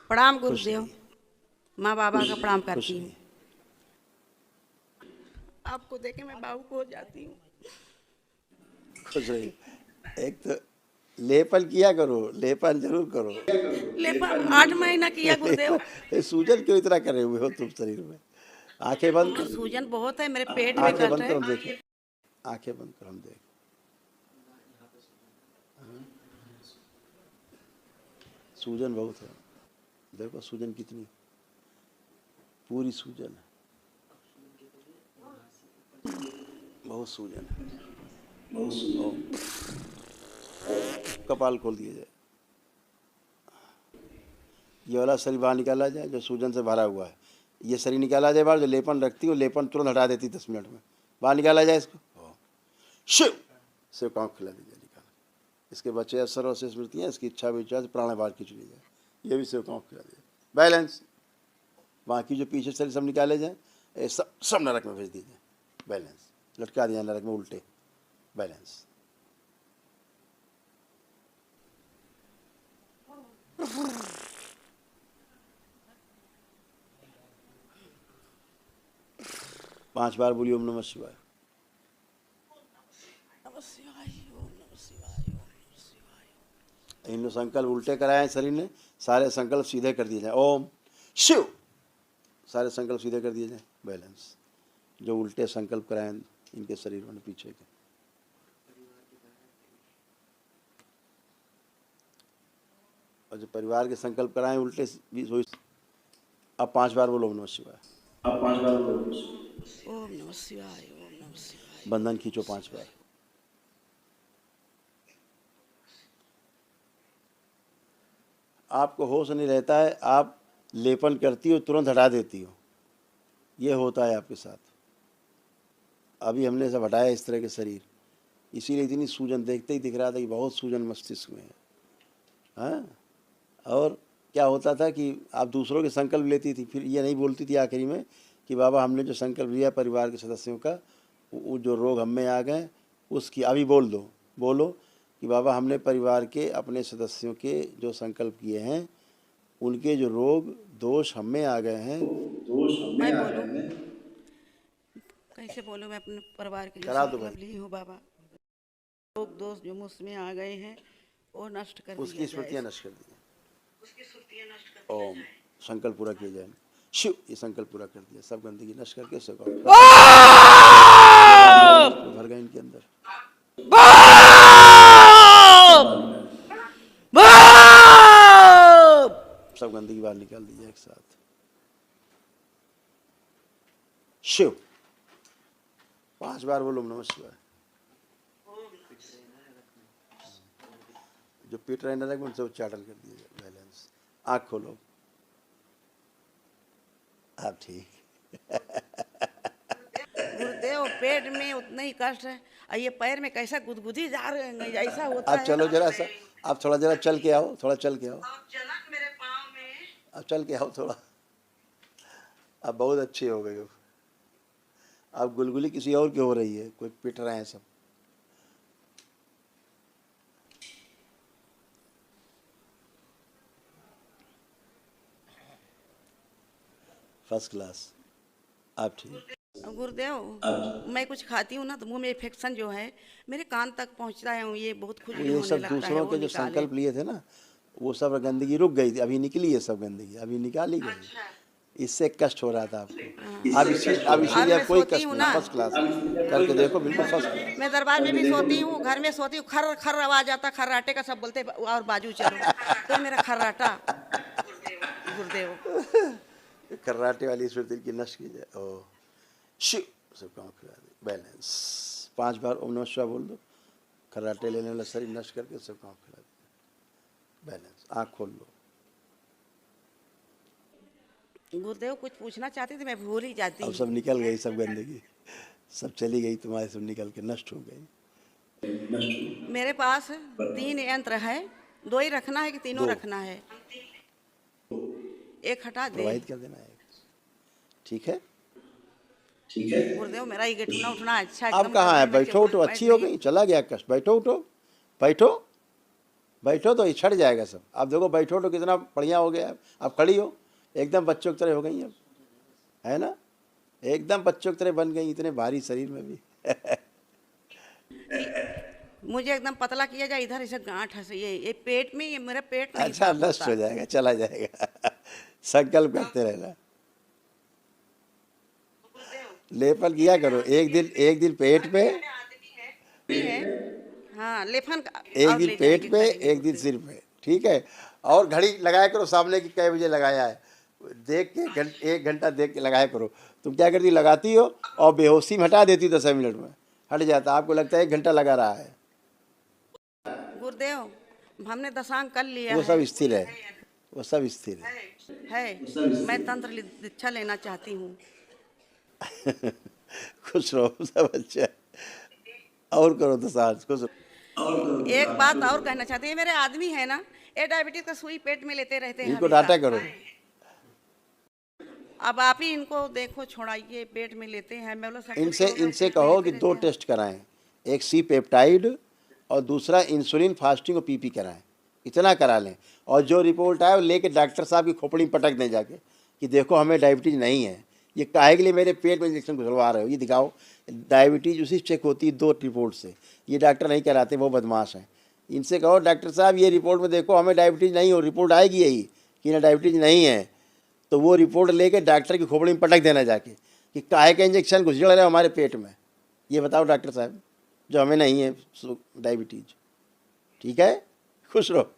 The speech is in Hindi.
प्रणाम खुश गुरुदेव। रहिए, माँ बाबा का प्रणाम खुश करती हूँ। रहिए। आपको देखे मैं भावुक हो जाती हूँ। खुश रहिए। एक तो लेपन किया करो, लेपन जरूर करो। लेपन 8 महीना किया गुरुदेव। लेपन सूजन क्यों इतना करे हुए हो तुम शरीर में? आंखें बंद और करो, सूजन बहुत है, मेरे पेट में आंखें कष्ट बंद है। करो, हम देखें। आंखें बंद करो, हम देखें। सूजन बहुत है, देखो सूजन कितनी, पूरी सूजन है, बहुत सूजन है। ओ, कपाल खोल दिया जाए, ये वाला शरीर बाहर निकाला जाए जो सूजन से भरा हुआ है। ये शरीर निकाला जाए बाहर, जो लेपन रखती है वो लेपन तुरंत हटा देती 10 मिनट में। बाहर निकाला जाए इसको, शिव शिव कांख खिला दीजिए, निकाल। इसके बच्चे असर और से स्मृति हैं, इसकी इच्छा विचार से प्राण बाहर खींच ली जाए, ये भी शिव कांख खिला दीजिए। बैलेंस। बाकी जो पीछे शरीर सब निकाले जाए, ये सब सब नरक में भेज दीजिए। बैलेंस। लटका दिया नरक में उल्टे। बैलेंस। पांच बार बोलिए ओम नमः शिवाय। इन संकल्प उल्टे कराए शरीर ने, सारे संकल्प सीधे कर दिए जाए। ओम शिव, सारे संकल्प सीधे कर दिए जाए। बैलेंस। जो उल्टे संकल्प कराए इनके शरीर में पीछे के, और जो परिवार के संकल्प कराए उल्टे भी। अब 5 बार बोलो ओम नमः शिवाय। अब 5 बार बोलो ओम नमः शिवाय, ओम नमः शिवाय। बंधन खींचो 5 बार। आपको होश नहीं रहता है, आप लेपन करती हो तुरंत हटा देती हो, ये होता है आपके साथ। अभी हमने सब हटाया इस तरह के शरीर, इसीलिए इतनी सूजन, देखते ही दिख रहा था कि बहुत सूजन मस्तिष्क में है। हाँ, और क्या होता था कि आप दूसरों के संकल्प लेती थी, फिर ये नहीं बोलती थी आखिरी में कि बाबा हमने जो संकल्प लिया परिवार के सदस्यों का, वो जो रोग हम में आ गए उसकी, अभी बोल दो, बोलो कि बाबा हमने परिवार के अपने सदस्यों के जो संकल्प किए हैं उनके जो रोग दोष हम में आ गए हैं। दोष हम में आ गए हैं। कैसे बोलूँ मैं अपने परिवार के जो करा दो भाई, संकल्प ली हूँ बाबा, रोग दोष जो मुझमें आ गए हैं वो नष्ट कर उसकी दिया जाए। स्मृतियाँ नष्ट कर दी, ओम संकल्प पूरा किया जाए। शिव, ये संकल्प पूरा कर दिया, सब गंदगी नष्ट करके सब भर गए इनके अंदर। सब गंदगी बाहर निकाल दीजिए एक साथ। शिव 5 बार बोलो नमः शिवाय। जो पीट रहे नरक में उनसे उच्चाटन कर दीजिए। बैलेंस। आँख खोलो, आप ठीक। गुरुदेव पेट में उतना ही कष्ट है और ये पैर में कैसा गुदगुदी जा रहे हैं, ऐसा होता आप है। चलो जरा सा, आप थोड़ा जरा चल के आओ, थोड़ा चल के आओ, मेरे पाँव में आप चल के आओ थोड़ा। आप बहुत अच्छे हो गए हो। आप गुलगुली किसी और की हो रही है, कोई पिट रहे हैं सब। फर्स्ट क्लास, आप ठीक। गुरुदेव मैं कुछ खाती हूँ ना तो मुंह में इन्फेक्शन जो है मेरे कान तक पहुँचता है, ये बहुत खुजली ये होने सब लगता है, दूसरों वो के जो निकाले। संकल्प लिए थे ना, वो सब गंदगी रुक गई थी, अभी निकली है सब गंदगी, अभी निकाली गई। इससे कष्ट हो रहा था आपको, अब इसीलिए मैं अब कोई सोती कष्ट हूँ नहीं, ना, फर्स्ट क्लास करके देखो, बिल्कुल फर्स्ट क्लास। मैं दरबार में भी सोती हूँ, घर में सोती हूँ, खर खर आवाज आता, खर्राटे का सब बोलते और बाजू चलो, तो ये मेरा खर्राटा। गुरुदेव कर्राटे वाली स्मृति की नष्ट की जाए। ओ शिव, सब काम खिला दे। बैलेंस। 5 बार ओम नमः शिवाय बोल दो, खर्राटे लेने वाला शरीर नष्ट करके सब काम खिला दे। बैलेंस। आँख खोल लो। गुरुदेव कुछ पूछना चाहती थी, मैं भूल ही जाती अब हूँ। सब निकल गई, सब गंदगी सब चली गई तुम्हारे, सब निकल के नष्ट हो गई। मेरे पास 3 यंत्र है, 2 ही रखना है कि तीनों 2 रखना है? एक हटा दे। प्रोवाइड कर देना है, ठीक है। गुरुदेव मेरा ये गेठुना उठना अच्छा अब एकदम कहाँ है? मैं बैठो उठो, बैठ अच्छी हो नहीं। गई, चला गया कष्ट। बैठो उठो, बैठो। बैठो तो ये छट जाएगा सब। आप देखो बैठो तो कितना बढ़िया हो गया। आप खड़ी हो एकदम बच्चों की तरह हो गई अब, है ना, एकदम बच्चों की तरह बन गई, इतने भारी शरीर में भी। मुझे एकदम पतला किया जाए, इधर ऐसे गांठ है, ये पेट में, ये मेरा पेट नहीं अच्छा, साफ नष्ट होता। हो जाएगा, चला जाएगा। संकल्प करते रहना, लेपन किया करो। एक दिन पेट पे, भी है, हाँ लेफन एक और दिन ले पेट जाएंगे पे, करेंगे एक दिन गुरुदेव। सिर पे, ठीक है। और घड़ी लगाया करो सामने की कै बजे लगाया है, देख के 1 घंटा देख के लगाया करो। तुम क्या करती, लगाती हो और बेहोशी में हटा देती हो, 10 मिनट में हट जाता, आपको लगता है 1 घंटा लगा रहा है। गुरुदेव हमने दशांग कर लिया वो है। सब स्थिर है, वो सब स्थिर है मैं तंत्र दीक्षा लेना चाहती हूँ। है। खुश रहो सब, अच्छा और करो तो साथ खुश रहो। एक बात और कहना चाहती है, मेरे आदमी है ना, ये डायबिटीज का सुई पेट में लेते रहते हैं इनको हमेशा। डांटा करो। अब आप ही इनको देखो, छोड़ाइए, पेट में लेते हैं। मैं बोला सब कुछ इनसे पेट में कहो लेते कि 2 रहते हैं। टेस्ट कराएं, एक सी पेप्टाइड और दूसरा इंसुलिन फास्टिंग और पीपी कराएं, इतना करा लें। और जो रिपोर्ट आए वो लेके डॉक्टर साहब की खोपड़ी में पटक दें जाके कि देखो हमें डायबिटीज़ नहीं है। ये काहे के लिए मेरे पेट में इंजेक्शन घुसलवा रहे हो, ये दिखाओ। डायबिटीज़ उसी चेक होती है 2 रिपोर्ट से, ये डॉक्टर नहीं कराते, वो बदमाश हैं। इनसे कहो डॉक्टर साहब ये रिपोर्ट में देखो हमें डायबिटीज़ नहीं हो, रिपोर्ट आएगी यही कि ना डायबिटीज़ नहीं है, तो वो रिपोर्ट लेके डॉक्टर की खोपड़ी में पटक देना जाके कि काहे का इंजेक्शन घुस रहे हमारे पेट में, ये बताओ डॉक्टर साहब, जो हमें नहीं है डायबिटीज़। ठीक है, खुश रहो।